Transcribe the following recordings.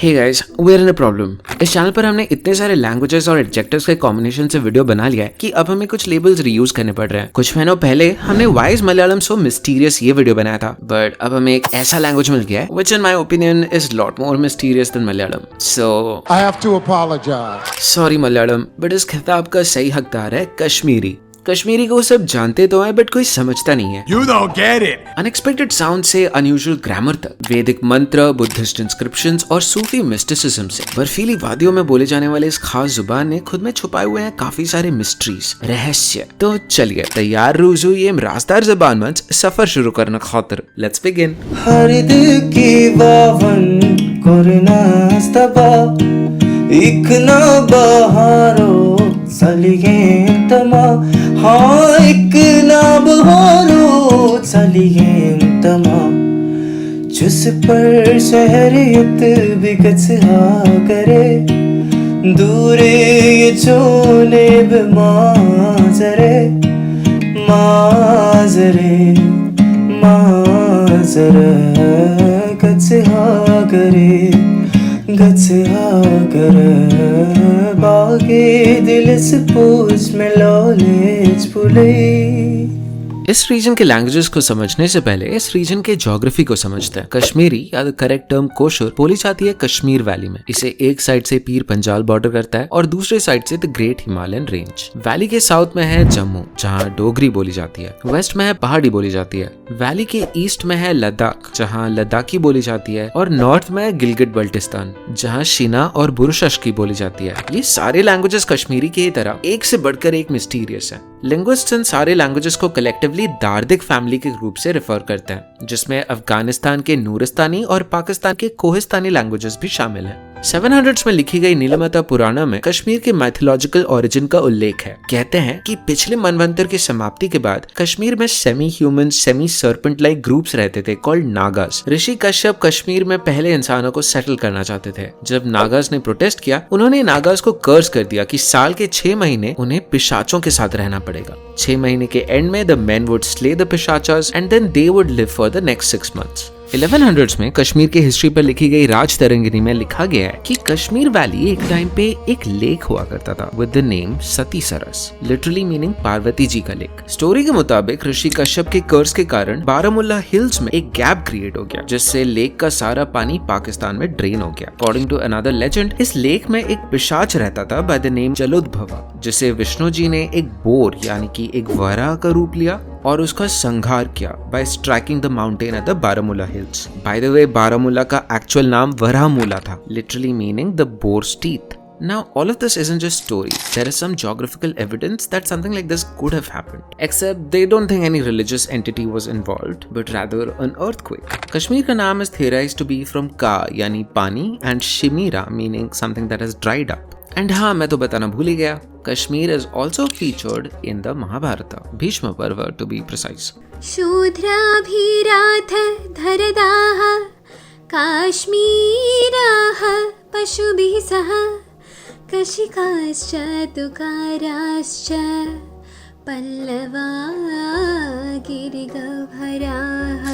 Hey guys, we are in a problem. इस channel पर हमने इतने सारे लैंग्वेजेस और एडजेक्टिव्स के कॉम्बिनेशन से वीडियो बना लिया है कि अब हमें कुछ लेबल्स रीयूज करने पड़ रहे हैं। कुछ महीनों पहले हमने why is Malayalam so mysterious ये वीडियो बनाया था, बट अब हमें एक ऐसा लैंग्वेज मिल गया है which in my opinion is lot more mysterious than Malayalam. So I have to apologise. Sorry Malayalam, but इस खिताब का सही हकदार है कश्मीरी। कश्मीरी को सब जानते तो हैं बट कोई समझता नहीं है। You don't get it. Unexpected sound से अनयूजुअल ग्रामर तक, वैदिक मंत्र, बुद्धिस्ट इंस्क्रिप्शंस और सूफी मिस्टिसिज्म से बर्फीली वादियों में बोले जाने वाले इस खास जुबान ने खुद में छुपाए हुए हैं काफी सारे मिस्ट्रीज, रहस्य। तो चलिए तैयार रूजू ये राजदार जुबान मंच सफर शुरू करने खातिर लेट्स बिगिन। हर दिल की बावन कोरनास्तबा इकना बहारो सलिगें तमा हाँ इकना बहारो सलिगें तमा जिस पर शहरियत बिकच करे दूरे ये चोले माजरे माजरे माजरे कच करे कर बागे दिल से पूछ में लॉलेज भूले। इस रीजन के लैंग्वेजेस को समझने से पहले इस रीजन के ज्योग्राफी को समझते हैं। कश्मीरी या करेक्ट टर्म कोशुर बोली जाती है कश्मीर वैली में। इसे एक साइड से पीर पंजाल बॉर्डर करता है और दूसरे साइड से the great Himalayan range. Valley के साउथ में है जम्मू जहाँ डोगरी बोली जाती है, वेस्ट में है पहाड़ी बोली जाती है, वैली के ईस्ट में है लद्दाख जहाँ लद्दाखी बोली जाती है और नॉर्थ में है गिलगिट बल्टिस्तान जहाँ शिना और बुरुशशकी बोली जाती है। ये सारे लैंग्वेजेस कश्मीरी की तरह एक से बढ़कर एक मिस्टीरियस है। लिंग्विस्ट्स इन सारे लैंग्वेजेस को कलेक्टिवली दार्दिक फैमिली के रूप से रेफर करते हैं, जिसमें अफगानिस्तान के नूरिस्तानी और पाकिस्तान के कोहिस्तानी लैंग्वेजेस भी शामिल हैं। 700s में लिखी गई नीलमता पुराणा में कश्मीर के माइथोलॉजिकल ओरिजिन का उल्लेख है। कहते हैं कि पिछले मनवंतर की समाप्ति के बाद कश्मीर में semi human semi serpent like groups रहते थे कॉल्ड नागास। ऋषि कश्यप कश्मीर में पहले इंसानों को सेटल करना चाहते थे। जब नागास ने प्रोटेस्ट किया, उन्होंने नागास को कर्ज कर दिया कि साल के 6 महीने उन्हें पिशाचों के साथ रहना पड़ेगा। 6 महीने के एंड में the men would slay the पिशाचas and then they would live for the next 6 months। 1100s में कश्मीर की हिस्ट्री पर लिखी गई राज तरंगिनी में लिखा गया है कि कश्मीर वैली एक टाइम पे एक लेक हुआ करता था with the name Sati Saras, literally meaning Parvati ji का लेक। स्टोरी के मुताबिक ऋषि कश्यप के कर्ज के कारण बारामुल्ला हिल्स में एक गैप क्रिएट हो गया, जिससे लेक का सारा पानी पाकिस्तान में ड्रेन हो गया। अकॉर्डिंग टू अनदर लेजेंड, इस लेक में एक पिशाच रहता था बाय द नेम जलोद्भवा, जिसे विष्णु जी ने एक बोर यानी कि एक वराह का रूप लिया और उसका संहार किया by striking the mountain at the Baramulla hills. By the way, Baramulla का एक्चुअल नाम वराहमुला था, literally meaning the boar's teeth. Now, all of this isn't just story. There is some geographical evidence that something like this could have happened. Except they don't think any religious entity was involved, but rather an earthquake. Kashmir का नाम is theorized to be from का यानी पानी and shimira meaning something that has dried up. And हाँ, मैं तो बताना भूल ही गया, Kashmir is also featured in the Mahabharata, Bhishma पर्व to be precise. शूद्राभिराथ धरदाः काश्मीराः पशुभिः सह कशिकाश्च तुकाराश्च पल्लवा गिरिगभराः।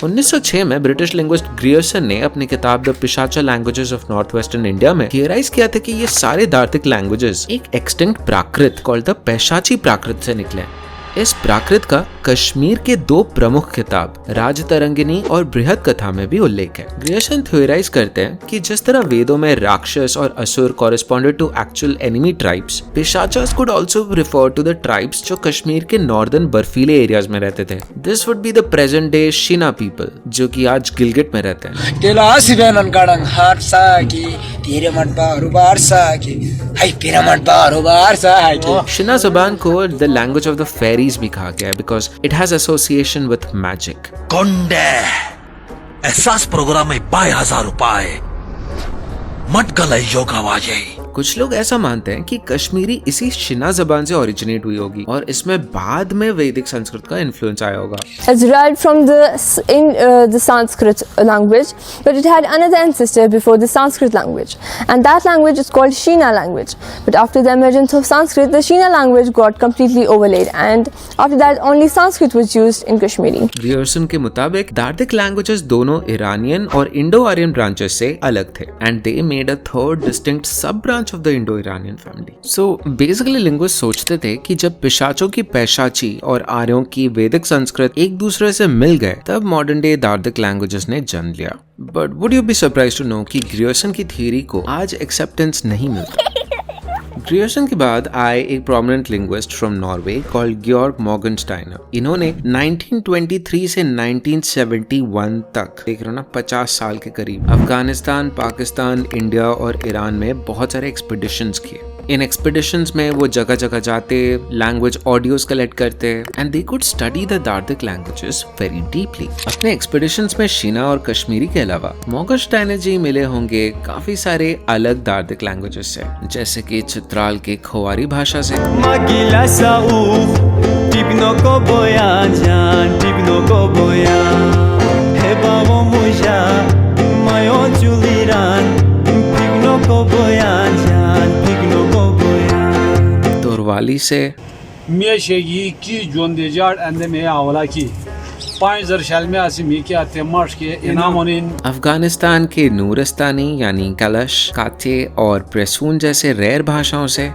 1906 में ब्रिटिश लिंग्विस्ट ग्रियर्सन ने अपनी किताब the Pishacha languages of north western India में थियराइज किया था कि ये सारे दार्तिक लैंग्वेजेस एक extinct Prakrit called the Paishachi Prakrit से निकले। इस प्राकृत का कश्मीर के 2 प्रमुख किताब राज तरंगिनी और बृहद कथा में भी उल्लेख है। ग्रियर्सन थ्योराइज करते हैं कि जिस तरह वेदों में राक्षस और असुर corresponded to actual enemy tribes, Pishachas could also refer to the tribes जो कश्मीर के नॉर्दर्न बर्फीले एरियाज में रहते थे। This would be the present day Shina people, जो कि आज गिलगिट में रहते हैं। शिना जुबान को the language of the fairies भी कहा गया है because it has association with magic. कोंडे एहसास प्रोग्राम में ₹1000 मटकल योगा वाजे कुछ लोग ऐसा मानते हैं कि कश्मीरी इसी शिना जबान से ओरिजिनेट हुई होगी और इसमें बाद में वैदिक संस्कृत का इन्फ्लुएंस आया होगा। It's derived from the Sanskrit language, but it had another ancestor before the Sanskrit language, and that language is called Shina language. But after the emergence of Sanskrit, the Shina language got completely overlaid, and after that only Sanskrit was used in Kashmiri. Grierson के मुताबिक Dardic languages दोनों Iranian और Indo Aryan branches से अलग थे and they made a third distinct sub branch of the Indo Iranian family. So basically linguist सोचते थे कि जब पिशाचों की पैशाची और आर्यों की वैदिक संस्कृत एक दूसरे से मिल गए तब मॉडर्न डे दार्दिक लैंग्वेजेस ने जन्म लिया। But would you be surprise to know कि ग्रियर्सन की थियरी को आज एक्सेप्टेंस नहीं मिलता। ग्रियर्सन के बाद आए एक prominent linguist from Norway called Georg Morgenstierne. इन्होंने 1923 से 1971 तक देख रहे हो ना 50 साल के करीब अफगानिस्तान, पाकिस्तान, इंडिया और ईरान में बहुत सारे एक्सपीडिशंस किए। इन एक्सपीडिशंस में वो जगह जगह जाते, लैंग्वेज ऑडियोज कलेक्ट करते and they could study the Dardic languages very deeply. अपने एक्सपीडिशंस में शीना और कश्मीरी के अलावा मॉर्गनस्टाइनर जी मिले होंगे काफी सारे अलग दार्दिक लैंग्वेजेस से, जैसे कि चित्राल के खोवारी भाषा से, तोरवाली से, अफगानिस्तान के नूरस्तानी यानी कलश, काथे और प्रेसून जैसे रेयर भाषाओं से,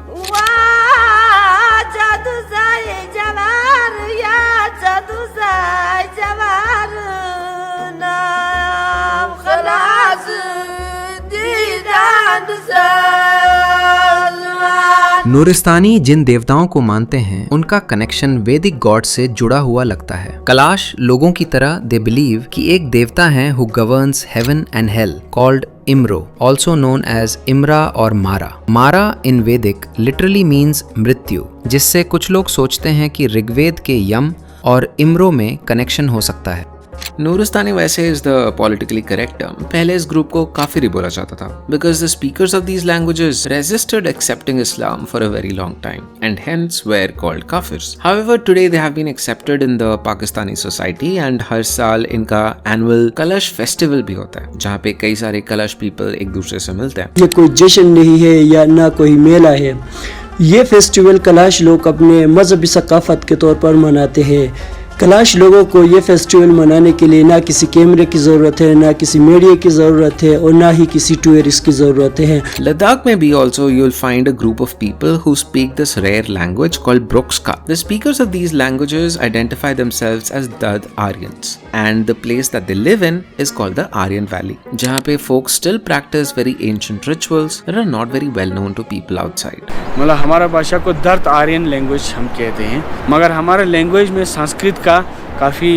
नूरिस्तानी जिन देवताओं को मानते हैं उनका कनेक्शन वैदिक गॉड से जुड़ा हुआ लगता है। कलाश लोगों की तरह दे बिलीव कि एक देवता है who governs heaven and hell called Imro, also known as Imra और मारा। मारा इन वैदिक लिटरली मीन्स मृत्यु, जिससे कुछ लोग सोचते हैं कि ऋग्वेद के यम और इम्रो में कनेक्शन हो सकता है। नूरिस्तानी वैसे is the politically correct term. पहले इस ग्रुप को काफिरी बोला जाता था because the speakers of these languages resisted accepting Islam for a very long time and hence were called Kafirs. However today they have been accepted in the Pakistani society and हर साल इनका annual कलश फेस्टिवल भी होता है जहाँ पे कई सारे कलश पीपल एक दूसरे से मिलते हैं। ये कोई जश्न नहीं है या ना कोई मेला है, ये फेस्टिवल कलाश लोग अपने मजहबी सकाफत के तौर पर मनाते हैं। कलाश लोगों को ये फेस्टिवल मनाने के लिए ना किसी कैमरे की ज़रूरत है, ना किसी मीडिया की ज़रूरत है और ना ही किसी टूरिस्ट की ज़रूरत है। लद्दाख में भी also you will find a group of people who speak this rare language called Brukska. The speakers of these languages identify themselves as Dad Aryans and the place that they live in is called the Aryan Valley, जहाँ पे folks still practice very ancient rituals that are not very well known to people outside. मतलब हमारा भाषा को दर्द Aryan language हम कहते हैं, मगर हमारे लैंग्वेज में संस्कृत का काफ़ी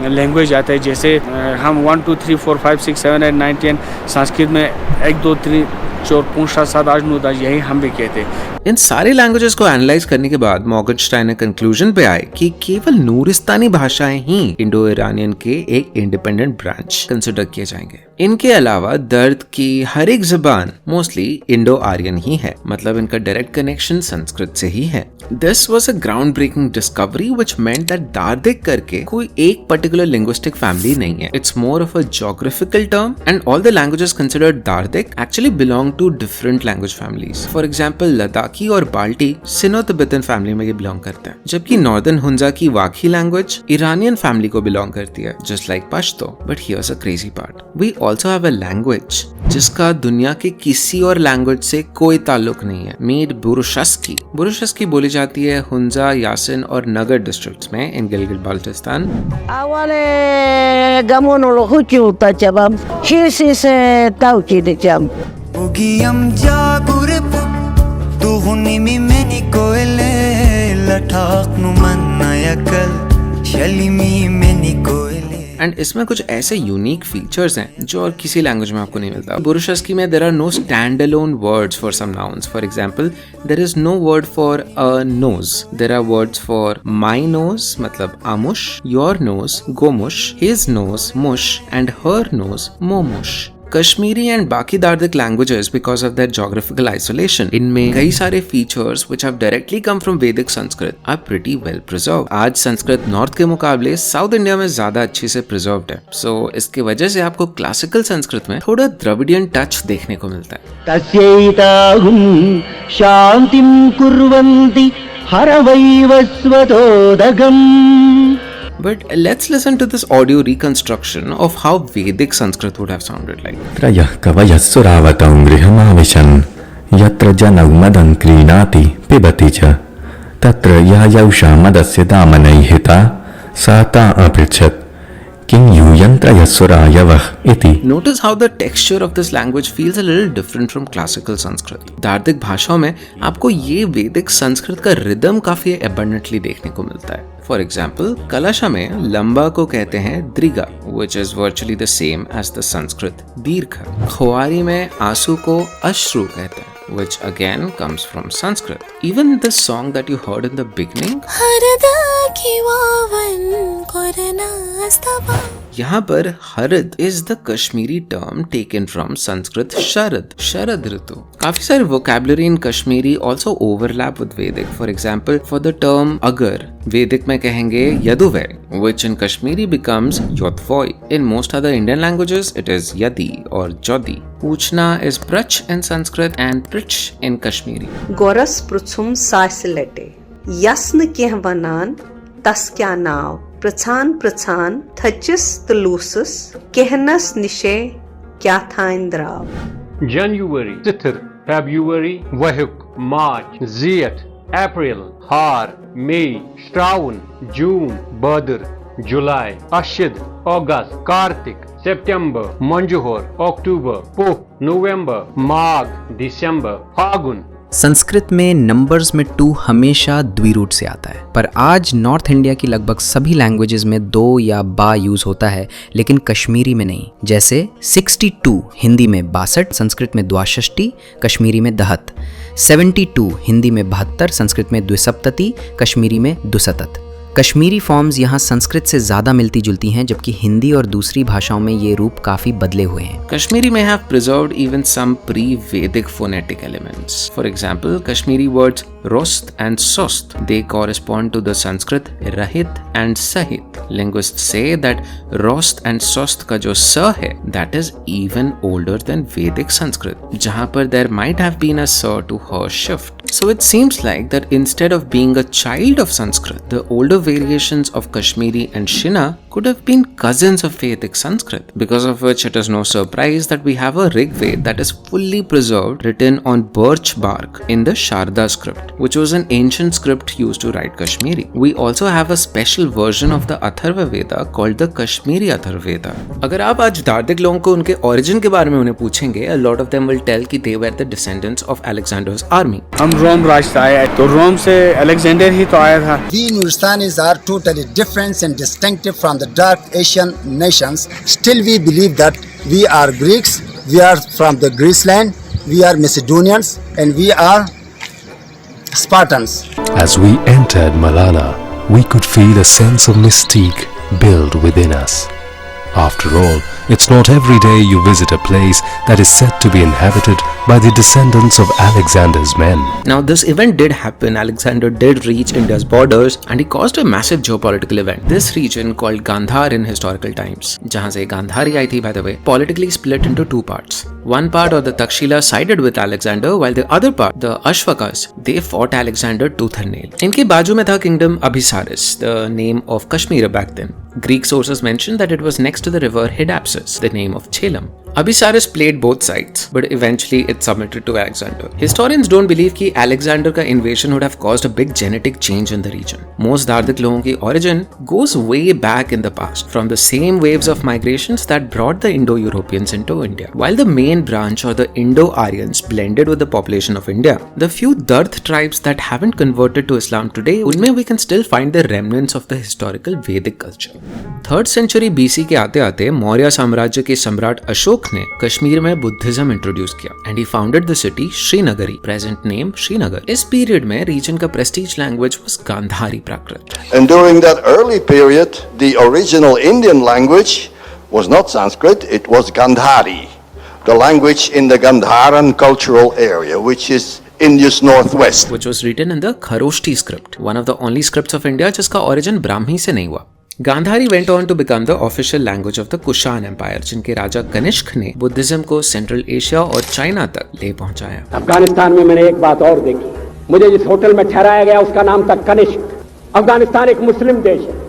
लैंग्वेज आता है। जैसे हम 1 2 3 4 5 6 7 8 9 10 संस्कृत में 1 2 3 4 5 6 7 8 9 10 यही हम भी कहते हैं। इन सारे लैंग्वेजेस को एनालाइज करने के बाद मॉर्गनस्टाइन कंक्लूजन पे आए कि केवल नूरिस्तानी भाषाएं ही इंडो ईरानियन के एक इंडिपेंडेंट ब्रांच कंसिडर किए जाएंगे। इनके अलावा दर्द की हर एक जुबान मोस्टली इंडो आर्यन ही है, मतलब इनका डायरेक्ट कनेक्शन संस्कृत से ही है। This was a ground breaking discovery which meant that Dardic करके कोई एक पर्टिकुलर लिंग्विस्टिक फैमिली नहीं है। It's more of a geographical term and all the languages considered Dardic actually belong to different language families. For example Ladakhi और बाल्टी सिनो Tibetan family में ये belong करते हैं, जबकि नॉर्दर्न हुंजा की वाखी लैंग्वेज ईरानियन फैमिली को बिलोंग करती है, just like Pashto. But here's a crazy part, we also have a language जिसका दुनिया के किसी और लैंग्वेज से कोई ताल्लुक नहीं है, मीड बुरुशस्की। बुरुशस्की बोली जाती है हुंजा, यासिन और नगर डिस्ट्रिक्ट्स में इन गिलगित बाल्टिस्तान। एंड इसमें कुछ ऐसे यूनिक फीचर्स हैं जो और किसी लैंग्वेज में आपको नहीं मिलता। बुरुशस्की में there are no stand alone words for some nouns. For example there is no word for a nose, there are words for my nose मतलब आमुश, योर नोज गोमुश, हिज नोज मुश एंड हर नोज मोमुश। Kashmiri and बाकी Dardic languages because of their geographical isolation, इनमें कई सारे features which have directly come from Vedic Sanskrit are pretty well preserved. आज संस्कृत नॉर्थ के मुकाबले साउथ इंडिया में ज्यादा अच्छी से प्रिजर्व्ड है, सो इसकी वजह से आपको क्लासिकल संस्कृत में थोड़ा द्रविडियन टच देखने को मिलता है। तस्यैताहुं शांतिं कुर्वन्ति हरवैवस्वतोदगम्। But let's listen to this audio reconstruction of how Vedic Sanskrit would have sounded like. त्रयः कवयः सुरावतं गृहमाविशन् यत्र जनौमदं क्रीणाति पिबति च तत्र यायौषा मदस्य दामनैहिता सा ता अपृच्छत् किं यूयं त्रयः सुरायवः इति। Notice how the texture of this language feels a little different from classical Sanskrit. दार्दिक भाषाओं में आपको ये वैदिक संस्कृत का रिदम काफी abundantly देखने को मिलता है। For example, कलशा में लंबा को कहते हैं द्रिगा, which is virtually the same as the Sanskrit दीर्घ। खुआरी में आंसू को अश्रु कहते हैं, which again comes from Sanskrit. Even this song that you heard in the beginning, यहाँ पर हरद is the Kashmiri term taken from Sanskrit sharad, शरद ऋतु। काफी सारे vocabulary in Kashmiri also overlap with Vedic. For example, for the term agar, Vedic में कहेंगे यदुवै, which in Kashmiri becomes yodvoi. In most other Indian languages, it is yadi or jodi. पूछना is prach in Sanskrit and prich in Kashmiri. गोरस पृछुम साइसलेटे यस्न केह वनान तस क्या नाव प्रछान प्रछान थचिस तलूसस कहनस निशे क्या था इंद्राव। January, Tithir, February, Vahuk, March, Ziyat, April, Har, May, Shravan, June, Badr, July, Ashid, August, Kartik, September, Manjuhor, October, Puh, November, Magh, December, Fagun। Sanskrit में numbers में 2 हमेशा द्विरूट से आता है, पर आज नॉर्थ इंडिया की लगभग सभी लैंग्वेजेस में 2 या बा यूज होता है, लेकिन कश्मीरी में नहीं। जैसे 62 हिंदी में 62, संस्कृत में 62, कश्मीरी में 10, 72 हिंदी में 72, संस्कृत में 2 कश्मीरी में 2। कश्मीरी फॉर्म्स यहाँ संस्कृत से ज़्यादा मिलती जुलती हैं, जबकि हिंदी और दूसरी भाषाओं में ये रूप काफ़ी बदले हुए हैं। Kashmiri may have preserved even some pre-Vedic phonetic elements. For example, Kashmiri words rost and sost, they correspond to the Sanskrit rahit and sahit. Linguists say that rost and sost का जो स है, that is even older than Vedic Sanskrit, जहाँ पर there might have been a s to her shift. So it seems like that instead of being a child of Sanskrit, the older variations of Kashmiri and Shina could have been cousins of Vedic Sanskrit, because of which it is no surprise that we have a Rig Veda that is fully preserved, written on birch bark in the Sharda script, which was an ancient script used to write Kashmiri. We also have a special version of the Atharva Veda called the Kashmiri Atharva Veda. अगर आप आज दार्दिक लोगों को उनके origin के बारे में उन्हें पूछेंगे, a lot of them will tell कि they were the descendants of Alexander's army. हम रोम राज से आए, तो रोम से अलेक्जेंडर ही तो आया था। We Nuristanis are totally different and distinctive from the dark Asian nations. Still we believe that we are Greeks, we are from the Greece land, we are Macedonians, and we are Spartans. As we entered Malala, we could feel a sense of mystique build within us. After all, it's not every day you visit a place that is said to be inhabited by the descendants of Alexander's men. Now this event did happen. Alexander did reach India's borders and he caused a massive geopolitical event. This region called Gandhar in historical times, जहाँ से गांधारी आई थी by the way, politically split into 2 parts. One part of the Takshila sided with Alexander, while the other part, the Ashvakas, they fought Alexander tooth and nail. इनके बाजू में था kingdom Abhisaris, the name of Kashmir back then. Greek sources mention that it was next to the river Hydaspes, the name of Jhelum. Abhisaris played both sides, but eventually it submitted to Alexander. Historians don't believe कि Alexander का invasion would have caused a big genetic change in the region. Most Dardic लोगों की origin goes way back in the past, from the same waves of migrations that brought the Indo-Europeans into India. While the main branch or the Indo-Aryans blended with the population of India, the few Darth tribes that haven't converted to Islam today, उनमें we can still find the remnants of the historical Vedic culture. 3rd century BC के आते आते मौर्य साम्राज्य के सम्राट अशोक ने कश्मीर में Buddhism introduce किया and he founded the city Srinagari, present name Srinagar. इस पीरियड में रीजन का prestige language was Gandhari Prakrit. And during that early period, the original Indian language was not Sanskrit, it was Gandhari. the language in the Gandharan cultural area, which is India's northwest. Which was written in the Kharoshthi script, one of the only scripts of India जिसका origin Brahmi से नहीं हुआ. Gandhari went on to become the official language of the Kushan Empire, जिनके राजा कनिष्क ने Buddhism को central Asia और China तक ले पहुंचाया. अफगानिस्तान में मैंने एक बात और देखी. मुझे जिस होटल में ठहराया गया उसका नाम था कनिष्क. अफगानिस्तान एक मुस्लिम देश है.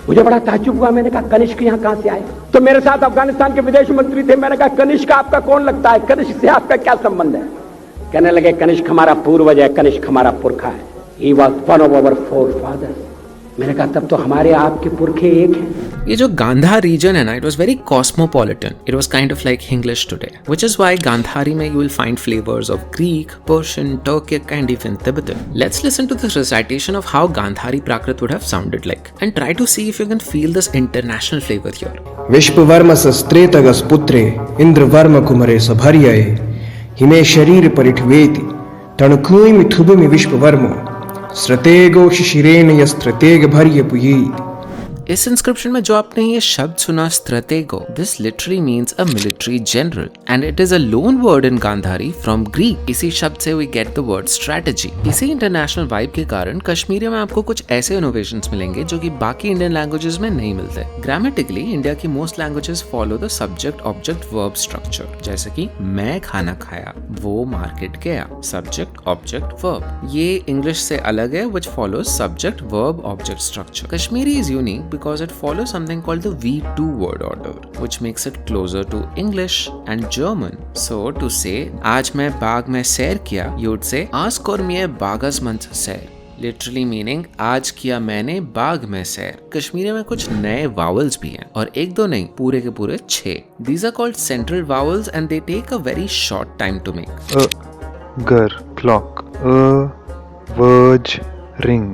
मुझे बड़ा ताज्जुब हुआ. मैंने कहा कनिष्क यहाँ कहाँ से आए? तो मेरे साथ अफगानिस्तान के विदेश मंत्री थे. मैंने कहा कनिष्क आपका कौन लगता है? कनिष्क से आपका क्या संबंध है? कहने लगे कनिष्क हमारा पूर्वज है, कनिष्क हमारा पुरखा है. He was one of our forefathers. मैंने कहा तब तो हमारे आपके पुरखे एक हैं. ये जो गांधार रीजन है ना, it was very cosmopolitan. It was kind of like English today, which is why Gandhari में you will find flavors of Greek, Persian, Turkic and even Tibetan. Let's listen to this recitation of how Gandhari Prakrit would have sounded like and try to see if you can feel this international flavor here. विश्ववर्मसस्त्रेतगस पुत्रे इंद्रवर्म Kumre सभर्यये हिमे शरीर परिठवेति तणुकुमि थुबिमि विश्ववर्म स्त्रतेगो शिशिरेन यस्त्रतेग भर्य पुयेति. इस inscription में जो आपने ये शब्द सुना stratego, this literally means a military general and it is a loan word in Gandhari from Greek. इसी शब्द से we get the word strategy. इसी इंटरनेशनल वाइब के कारण कश्मीरी में आपको कुछ ऐसे इनोवेशंस मिलेंगे जो कि बाकी इंडियन लैंग्वेजेस में नहीं मिलते. ग्रामेटिकली इंडिया की most languages follow the subject object verb structure, जैसे कि मैं खाना खाया, वो मार्केट गया. Subject object verb. ये इंग्लिश से अलग है which follows subject verb object structure. Kashmiri is unique because it follows something called the V2 word order, which makes it closer to English and German. So to say आज मैं बाग में सैर किया, you would say आज कर मैं बागस मंच सैर, literally meaning आज किया मैंने बाग में सैर. कश्मीरी में कुछ नए vowels भी हैं और एक दो नहीं, पूरे के पूरे 6. These are called central vowels and they take a very short time to make. Gar clock, verge ring,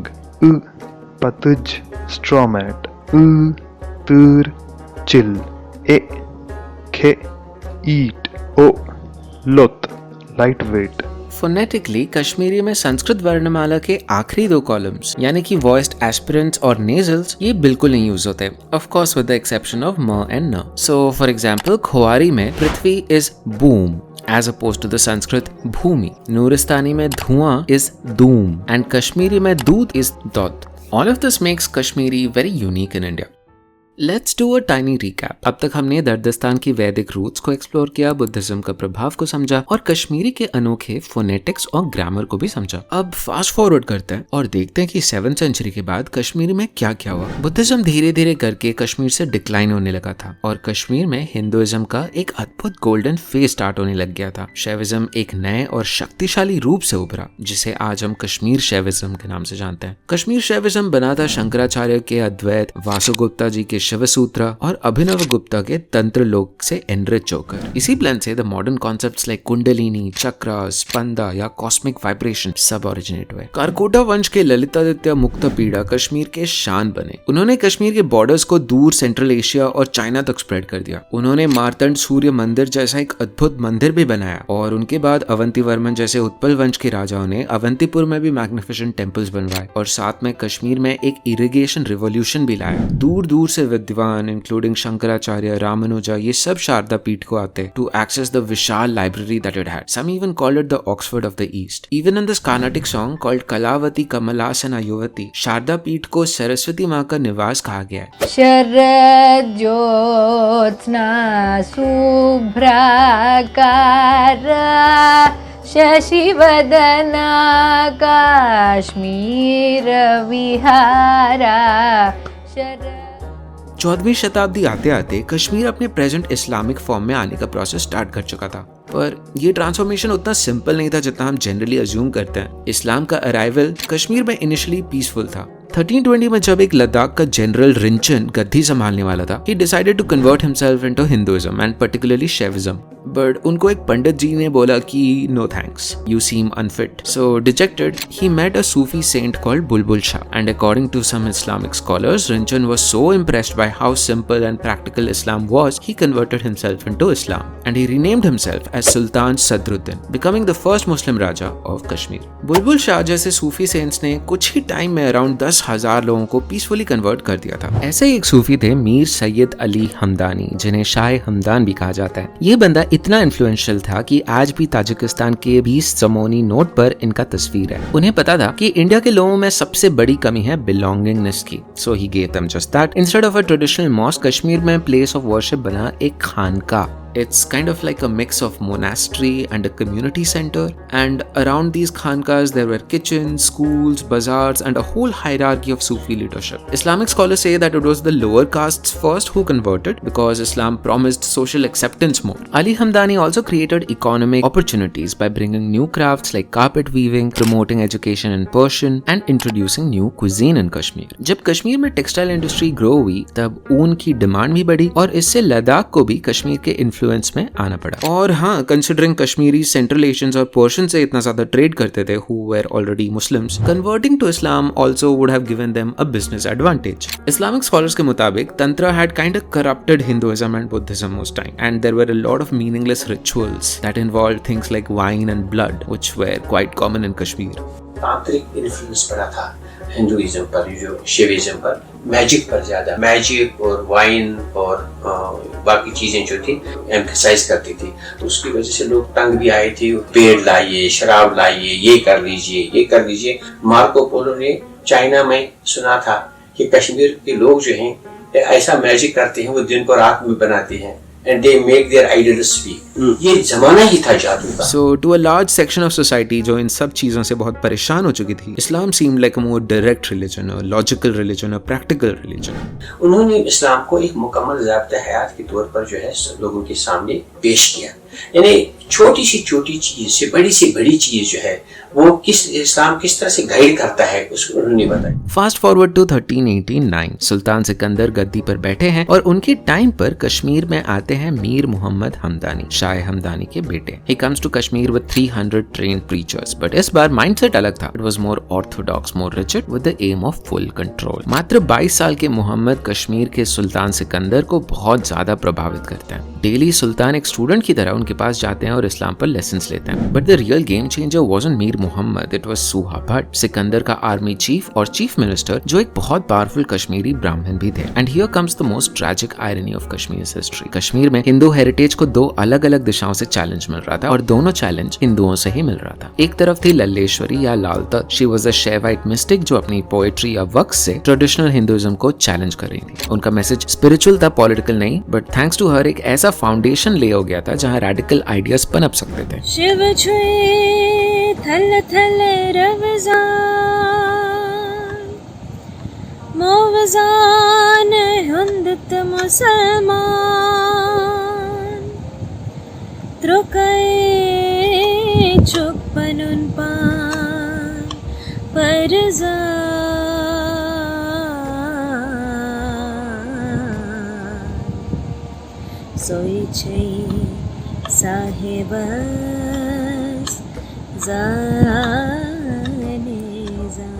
patuj straw mat, tur chill, khe eat, lot lightweight. Phonetically Kashmiri में संस्कृत वर्णमाला के आखिरी 2 कॉलम्स यानी कि वॉइस्ड एस्पिरेंट्स और nasals ये बिल्कुल नहीं यूज होते, of course with the exception of म एंड न. सो फॉर एग्जांपल खोआरी में पृथ्वी इज बूम as opposed to the Sanskrit bhumi. Nuristani में dhuan is doom and Kashmiri में दूध is dod. All of this makes Kashmiri very unique in India. Let's do a tiny recap. अब तक हमने दर्दस्तान की वैदिक रूट्स को एक्सप्लोर किया, बुद्धिज्म का प्रभाव को समझा और कश्मीरी के अनोखे फोनेटिक्स और ग्रामर को भी समझा. अब फास्ट फॉरवर्ड करते हैं और देखते हैं कि 7th सेंचुरी के बाद कश्मीर में क्या क्या हुआ. बुद्धिज्म धीरे धीरे करके कश्मीर से डिक्लाइन होने लगा था और कश्मीर में हिंदुइज्म का एक अद्भुत गोल्डन फेज स्टार्ट होने लग गया था. शैविज्म एक नए और शक्तिशाली रूप से उभरा जिसे आज हम कश्मीर शैविज्म के नाम से जानते हैं. कश्मीर शैविज्म बना था शंकराचार्य के अद्वैत, वासुगुप्ता जी के शिवसूत्र और अभिनव गुप्ता के तंत्र लोक से एनरिच होकर. इसी ब्लेंड से the modern concepts like kundalini, चक्र, स्पंदा या कॉस्मिक वाइब्रेशन सब ओरिजिनेट हुए. कारकोटा वंश के ललितादित्य मुक्तापीड़ा कश्मीर के शान बने. उन्होंने कश्मीर के बॉर्डर्स को दूर सेंट्रल एशिया और चाइना तक स्प्रेड कर दिया. उन्होंने मार्तंड सूर्य मंदिर जैसा एक अद्भुत मंदिर भी बनाया और उनके बाद अवंती वर्मन जैसे उत्पल वंश के राजाओं ने अवंतीपुर में भी मैग्निफिसेंट टेम्पल्स बनवाए और साथ में कश्मीर में एक इरिगेशन रिवॉल्यूशन भी लाया. दूर दूर से विद्वान इंक्लूडिंग शंकराचार्य, रामानुजा ये सब शारदा पीठ को आते टू एक्सेस द विशाल library that it had. Some even called it the Oxford of the east. Even in this Carnatic song called Kalavati Kamalasana Yuvati, Sharada Peeth को सरस्वती माँ का निवास कहा गया है. शरद ज्योत्स्ना शुभ्राकार शशिवदना काश्मीर विहारा. 14वीं शताब्दी आते आते कश्मीर अपने प्रेजेंट इस्लामिक फॉर्म में आने का प्रोसेस स्टार्ट कर चुका था. पर ये ट्रांसफॉर्मेशन उतना सिंपल नहीं था जितना हम जनरली अज्यूम करते हैं. इस्लाम का अराइवल कश्मीर में इनिशियली पीसफुल था. 1320 में जब एक लद्दाख का जनरल रिंचन गद्दी संभालने वाला था, he decided to convert himself into Hinduism and particularly Shaivism. But उनको एक पंडित जी ने बोला कि no thanks, you seem unfit. So dejected, he met a Sufi saint called Bulbul Shah. And according to some Islamic scholars, Rinchen was so impressed by how simple and practical Islam was, he converted himself into Islam. And he renamed himself as Sultan Sadruddin, becoming the first Muslim Raja of Kashmir. Bulbul Shah जैसे सूफी cents ने कुछ ही time में around 10 10,000 लोगों को peacefully convert कर दिया था। ऐसे ही एक सूफी थे मीर सैयद अली हमदानी, जिन्हें शाह हमदान भी कहा जाता है। ये बंदा इतना इन्फ्लुएंशियल था कि आज भी ताजिकिस्तान के 20 समोनी नोट पर इनका तस्वीर है। उन्हें पता था कि इंडिया के लोगों में सबसे बड़ी कमी है बिलोंगिंगनेस की, so he gave them just that. Instead of a traditional mosque, Kashmir में प्लेस ऑफ वर्शिप बना एक खानका। It's kind of like a mix of monastery and a community center, and around these khankas there were kitchens, schools, bazaars and a whole hierarchy of Sufi leadership. Islamic scholars say that it was the lower castes first who converted because Islam promised social acceptance more. Ali Hamdani also created economic opportunities by bringing new crafts like carpet weaving, promoting education in Persian and introducing new cuisine in Kashmir. जब कश्मीर में textile industry grow हुई तब ऊन की demand भी बढ़ी और इससे लद्दाख को भी कश्मीर के इन्फ्लुएंस में आना पड़ा। और हाँ, कंसिडरिंग कश्मीरी सेंट्रल एशियंस और पर्शियन से इतना ज्यादा ट्रेड करते थे who were already Muslims, converting to Islam also would have given them a business advantage. Islamic scholars के मुताबिक Tantra had kind of corrupted Hinduism and Buddhism most time, and there were a lot of meaningless rituals that involved things like wine and blood, which were quite common in Kashmir. तांत्रिक influence पड़ा था Hinduism पर, जो शिविज्म पर, magic पर ज्यादा, magic और wine और बाकी चीजें जो थी एम्फसाइज करती थी। तो उसकी वजह से लोग तंग भी आए थे, पेड़ लाइए, शराब लाइए, ये कर लीजिए, ये कर लीजिए। मार्को पोलो ने चाइना में सुना था कि कश्मीर के लोग जो हैं ऐसा मैजिक करते हैं, वो दिन को रात में बनाते हैं and they make their idols speak. ये जमाना ही था जादू का। So to a large section of society जो इन सब चीजों से बहुत परेशान हो चुकी थी, इस्लाम seemed like a more direct religion, a logical religion, a practical religion. उन्होंने इस्लाम को एक मुकम्मल ज़ाब्ता हयात के तौर पर जो है लोगों के सामने पेश किया। यानी छोटी सी छोटी चीज से बड़ी सी बड़ी चीज जो है वो इस्लाम किस तरह से गाइड करता है उसको उन्होंने बताया। फास्ट फॉरवर्ड टू 1389, सुल्तान सिकंदर गद्दी पर बैठे हैं और उनके टाइम पर कश्मीर में आते हैं मीर मोहम्मद हमदानी, शाह हमदानी के बेटे। He comes to Kashmir with 300 trained preachers, but इस बार माइंडसेट अलग था। It was more orthodox, more rigid, with the aim of full control. मात्र 22 साल के मोहम्मद कश्मीर के सुल्तान सिकंदर को बहुत ज्यादा प्रभावित करते हैं। डेली सुल्तान एक स्टूडेंट की तरह उनके पास जाते हैं और इस्लाम पर लेसन्स लेते हैं। But the real game changer wasn't Mir Mohammad, it was Suha Bhatt, Sikandar का आर्मी चीफ और चीफ मिनिस्टर, जो एक बहुत पावरफुल कश्मीरी ब्राह्मण भी थे। And here comes the most tragic irony of Kashmir's history. Kashmir में हिंदू हेरिटेज को दो अलग अलग दिशाओं से चैलेंज मिल रहा था और दोनों चैलेंज हिंदुओं से ही मिल रहा था। एक तरफ थी लल्लेश्वरी या लाल तख्त, she was a Shaivite mystic जो अपनी पोएट्री या वक्स से ट्रेडिशनल हिंदुइज्म को चैलेंज कर रही थी। उनका मैसेज स्पिरिचुअल था, पॉलिटिकल नहीं, बट थैंक्स टू हर एक ऐसा फाउंडेशन ले हो गया था जहां रेडिकल आइडियाज पनप सकते थे। शिव छुए थल थल रवज़ान, मोवज़ान हुंदत मुसलमान, त्रुकए चुकपनुन पान परज़ा, सोई छे साहेबस जाने जा।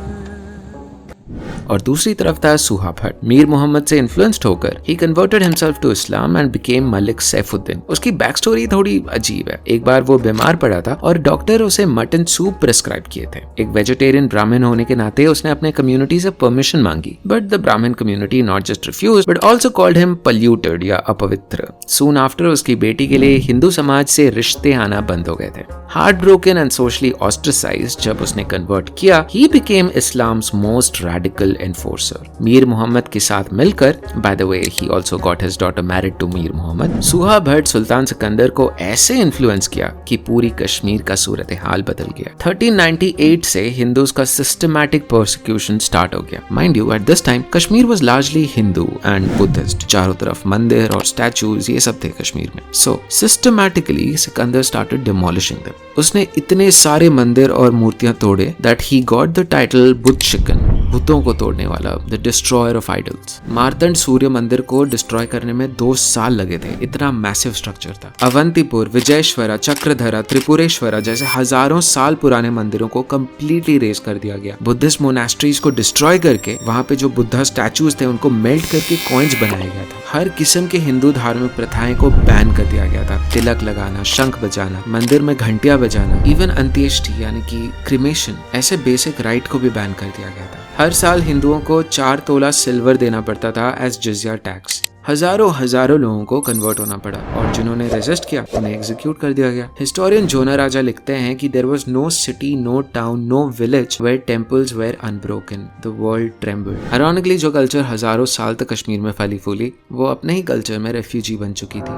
और दूसरी तरफ था सुहा भट्ट। मीर मोहम्मद से इन्फ्लुएंस्ड होकर he converted himself to Islam and became Malik Saifuddin. उसकी बैक स्टोरी थोड़ी अजीब है। एक बार वो बीमार पड़ा था और डॉक्टर उसे मटन सूप प्रिस्क्राइब किए थे। एक वेजिटेरियन ब्राह्मण होने के नाते उसने अपने कम्युनिटी से परमिशन मांगी, बट द ब्राह्मण community not just refused but also called him polluted या अपवित्र। सून आफ्टर उसकी बेटी के लिए हिंदू समाज से रिश्ते आना बंद हो गए थे। Heart broken and socially ostracised जब उसने कन्वर्ट किया, he became Islam's most radical enforcer. Mir Mohammad के साथ मिलकर, by the way, he also got his daughter married to Mir Mohammad, सुहा भट्ट सुल्तान सिकंदर को ऐसे इन्फ्लुएंस किया कि पूरी कश्मीर का सूरत हाल बदल गया। 1398 से हिंदूज का सिस्टमैटिक परसिक्यूशन स्टार्ट हो गया। Mind you, at this time Kashmir was largely Hindu and Buddhist. चारों तरफ मंदिर और स्टैचूज ये सब थे कश्मीर में। So systematically Sikandar started demolishing them. उसने इतने सारे मंदिर और मूर्तियां तोड़े that he got the title बुद्ध शिकन, भूतों को तोड़ने वाला, the destroyer of idols. Martand Surya Mandir को डिस्ट्रॉय करने में 2 साल लगे थे, इतना मैसिव स्ट्रक्चर था। अवंतीपुर, विजयेश्वरा, चक्रधरा, त्रिपुरेश्वरा जैसे हजारों साल पुराने मंदिरों को कंप्लीटली रेज कर दिया गया। बुद्धिस्ट मोनास्ट्रीज को डिस्ट्रॉय करके वहां पे जो बुद्धा स्टैचूज थे उनको मेल्ट करके कॉइन्स बनाया गया था। हर किस्म के हिंदू धार्मिक प्रथाएं को बैन कर दिया गया था। तिलक लगाना, शंख बजाना, मंदिर में घंटियां बजाना, इवन अंत्येष्टि यानी कि क्रिमेशन, ऐसे बेसिक राइट को भी बैन कर दिया गया था। हर साल हिंदुओं को 4 तोला सिल्वर देना पड़ता था एज जिजिया टैक्स। हजारों लोगों को कन्वर्ट होना पड़ा और जिन्होंने रेजिस्ट किया उन्हें एग्जीक्यूट कर दिया गया। हिस्टोरियन जोना राजा लिखते हैं कि there was no city, no town, no village where temples were unbroken, the world trembled. Ironically जो कल्चर हजारों साल तक कश्मीर में फैली फूली, वो अपने ही कल्चर में रेफ्यूजी बन चुकी थी।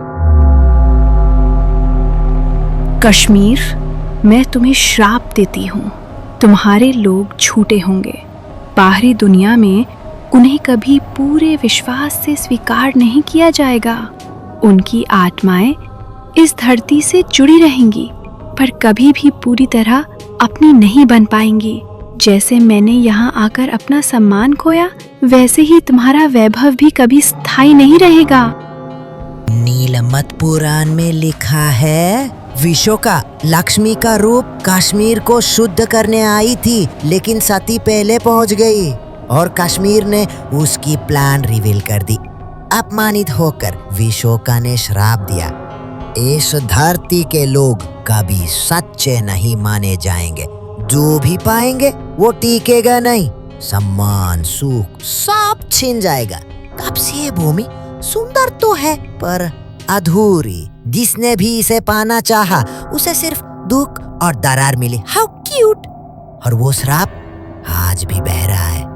कश्मीर, मैं तुम्हें श्राप देती हूँ। तुम्हारे लोग झूठे होंगे। बाहरी दुनिया में उन्हें कभी पूरे विश्वास से स्वीकार नहीं किया जाएगा। उनकी आत्माएं इस धरती से जुड़ी रहेंगी, पर कभी भी पूरी तरह अपनी नहीं बन पाएंगी। जैसे मैंने यहाँ आकर अपना सम्मान खोया, वैसे ही तुम्हारा वैभव भी कभी स्थायी नहीं रहेगा। नीलमत पुराण में लिखा है, विशोका लक्ष्मी का रूप कश्मीर को शुद्ध करने आई थी, लेकिन सती पहले पहुँच गई और कश्मीर ने उसकी प्लान रिवील कर दी। अपमानित होकर विशोका ने श्राप दिया, इस धरती के लोग कभी सच्चे नहीं माने जाएंगे। जो भी पाएंगे वो टिकेगा नहीं। सम्मान, सुख सब छीन जाएगा। तब से ये भूमि सुंदर तो है पर अधूरी। जिसने भी इसे पाना चाहा उसे सिर्फ दुख और दरार मिली। How cute. और वो श्राप आज भी बह रहा है।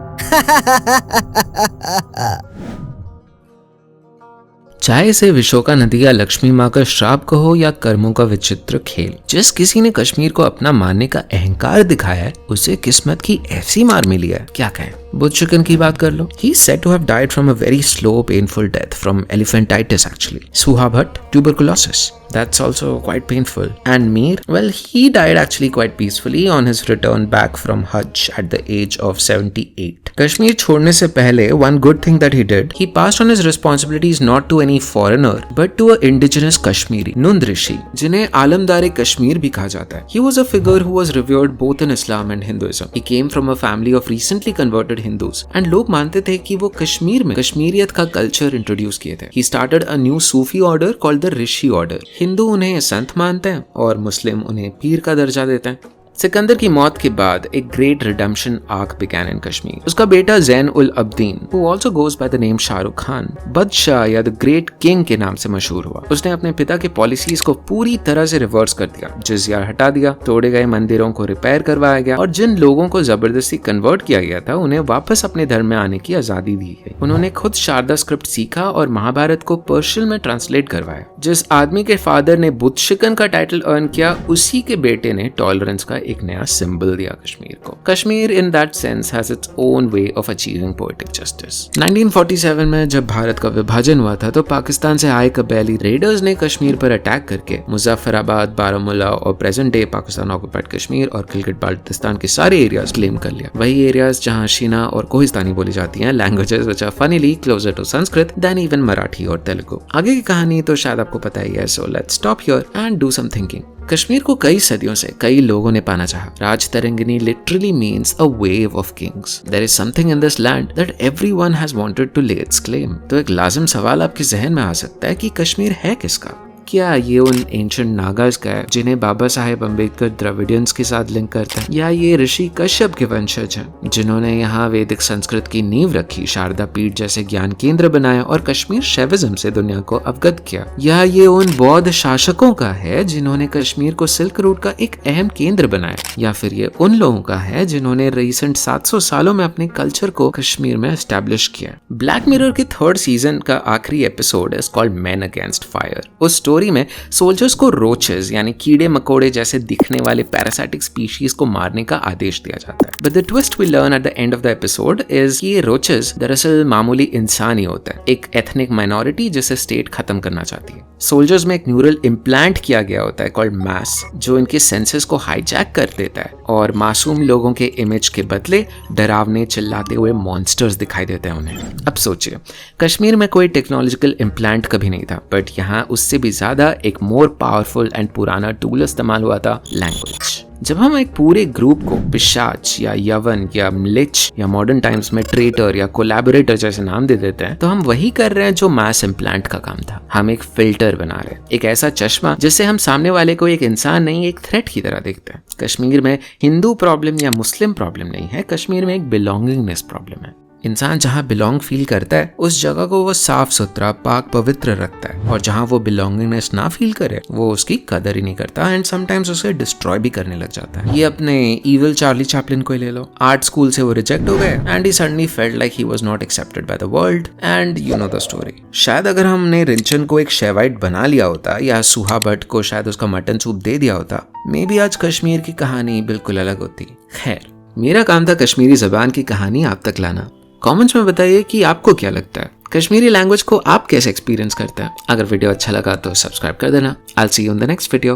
चाहे इसे विशोका नदी या लक्ष्मी माँ का श्राप कहो या कर्मों का विचित्र खेल, जिस किसी ने कश्मीर को अपना मानने का अहंकार दिखाया है, उसे किस्मत की ऐसी मार मिली है, क्या कहें। बुद्धशिकन की बात कर लो। He is said to have died from a very slow, painful death from elephantitis actually. Suha Bhatt, tuberculosis. That's also quite painful. And Mir, well, he died actually quite peacefully on his return back from Hajj at the age of 78. Kashmir छोड़ने से पहले, one good thing that he did, he passed on his responsibilities not to any foreigner, but to a indigenous Kashmiri, Nund Rishi, जिन्हें आलमदार कश्मीर भी कहा जाता है। He was a figure who was revered both in Islam and Hinduism. He came from a family of recently converted Hindus, and लोग मानते थे कि वो कश्मीर में कश्मीरियत का कल्चर इंट्रोड्यूस किए थे। He started a new Sufi order called the Rishi order. Hindu उन्हें संत मानते हैं और मुस्लिम उन्हें पीर का दर्जा देते हैं। सिकंदर की मौत के बाद एक ग्रेट रिडेम्पशन आर्क बिगैन इन कश्मीर। उसका बेटा ज़ैन उल Abdeen, who also goes by the name Shahrukh Khan, बदशाह या द ग्रेट किंग के नाम से मशहूर हुआ। उसने अपने पिता के पॉलिसीज को पूरी तरह से रिवर्स कर दिया। जिजिया हटा दिया, तोड़े गए मंदिरों को रिपेयर करवाया गया और जिन लोगों को जबरदस्ती कन्वर्ट किया गया था उन्हें वापस अपने धर्म में आने की आजादी दी गई। उन्होंने खुद शारदा स्क्रिप्ट सीखा और महाभारत को पर्शियन में ट्रांसलेट करवाया। जिस आदमी के फादर ने बुद्धशिकन का टाइटल अर्न किया, उसी के बेटे ने टॉलरेंस का एक नया सिंबल दिया कश्मीर को। Kashmir in that sense has its own way of achieving poetic justice. 1947 में जब भारत का विभाजन हुआ था तो पाकिस्तान से आए कबैली रेडर्स ने कश्मीर पर अटैक करके मुजफ्फराबाद, बारामूला और present day Pakistan occupied Kashmir और गिलगिट बाल्टिस्तान के सारे एरियाज क्लेम कर लिया। वही एरियाज जहां शीना और कोहिस्तानी बोली जाती हैं, languages which are funnily closer to Sanskrit than even Marathi और तेलुगु। आगे की कहानी तो शायद आपको पता ही है, so let's stop here and do some thinking. Kashmir को कई सदियों से कई लोगों ने पाना चाहा। Rajatarangini literally means a wave of kings. There is something in this land that everyone has wanted to lay its claim. तो एक लाजिम सवाल आपके जहन में आ सकता है कि कश्मीर है किसका? क्या ये उन एंशिएंट नागाज का है जिन्हें बाबा साहेब अम्बेडकर द्रविडियंस के साथ लिंक करते हैं, या ये ऋषि कश्यप के वंशज हैं जिन्होंने यहाँ वैदिक संस्कृत की नींव रखी, शारदा पीठ जैसे ज्ञान केंद्र बनाया और कश्मीर शैविज्म से दुनिया को अवगत किया, या ये उन बौद्ध शासकों का है जिन्होंने कश्मीर को सिल्क रूट का एक अहम केंद्र बनाया, या फिर ये उन लोगों का है जिन्होंने रिसेंट 700 सालों में अपने कल्चर को कश्मीर में एस्टैब्लिश किया। ब्लैक मिरर के 3rd सीजन का आखिरी episode is called man against fire. उस स्टोरी में सोल्जर्स को रोचेस यानी कीड़े मकोड़े जैसे दिखने वाले पैरासाइटिक स्पीशीज को मारने का आदेश दिया जाता है। But the twist we learn at the end of the episode is कि ये रोचेस दरअसल मामूली इंसान ही होता है, एक एथनिक माइनॉरिटी जिसे स्टेट खत्म करना चाहती है। सोल्जर्स में एक न्यूरल इम्प्लांट किया गया होता है कॉल्ड मास, जो इनके सेंसेस को हाईजैक कर देता है और मासूम लोगों के इमेज के बदले डरावने चिल्लाते हुए मॉन्स्टर्स दिखाई देते हैं उन्हें। अब सोचिए, कश्मीर में कोई टेक्नोलॉजिकल इम्प्लांट कभी नहीं था, बट यहाँ उससे भी ज्यादा एक मोर पावरफुल एंड पुराना टूल इस्तेमाल हुआ था, लैंग्वेज। जब हम एक पूरे ग्रुप को पिशाच या यवन या म्लिच या मॉडर्न टाइम्स में ट्रेटर या कोलैबोरेटर जैसे नाम दे देते हैं, तो हम वही कर रहे हैं जो मास इम्प्लांट का काम था। हम एक फिल्टर बना रहे हैं, एक ऐसा चश्मा जिससे हम सामने वाले को एक इंसान नहीं, एक थ्रेट की तरह देखते हैं। कश्मीर में हिंदू प्रॉब्लम या मुस्लिम प्रॉब्लम नहीं है, कश्मीर में एक बिलोंगिंगनेस प्रॉब्लम है। इंसान जहाँ बिलोंग फील करता है उस जगह को वो साफ सुथरा पाक पवित्र रखता है, और जहाँ वो बिलोंगिंगनेस ना फील करे वो उसकी कदर ही नहीं करता एंड समटाइम्स उसे डिस्ट्रॉय भी करने लग जाता है। ये अपने इविल चार्ली चैपलिन को ही ले लो। आर्ट स्कूल से वो रिजेक्ट हो गए and he suddenly felt like he was not accepted by the world and you know the story. शायद अगर हमने रिंचन को एक शेवाइट बना लिया होता या सुहा भट्ट को शायद उसका मटन सूप दे दिया होता, मे बी आज कश्मीर की कहानी बिल्कुल अलग होती। खैर, मेरा काम था कश्मीरी जबान की कहानी आप तक लाना। कमेंट्स में बताइए कि आपको क्या लगता है, कश्मीरी लैंग्वेज को आप कैसे एक्सपीरियंस करते हैं। अगर वीडियो अच्छा लगा तो सब्सक्राइब कर देना। I will see you in the next video.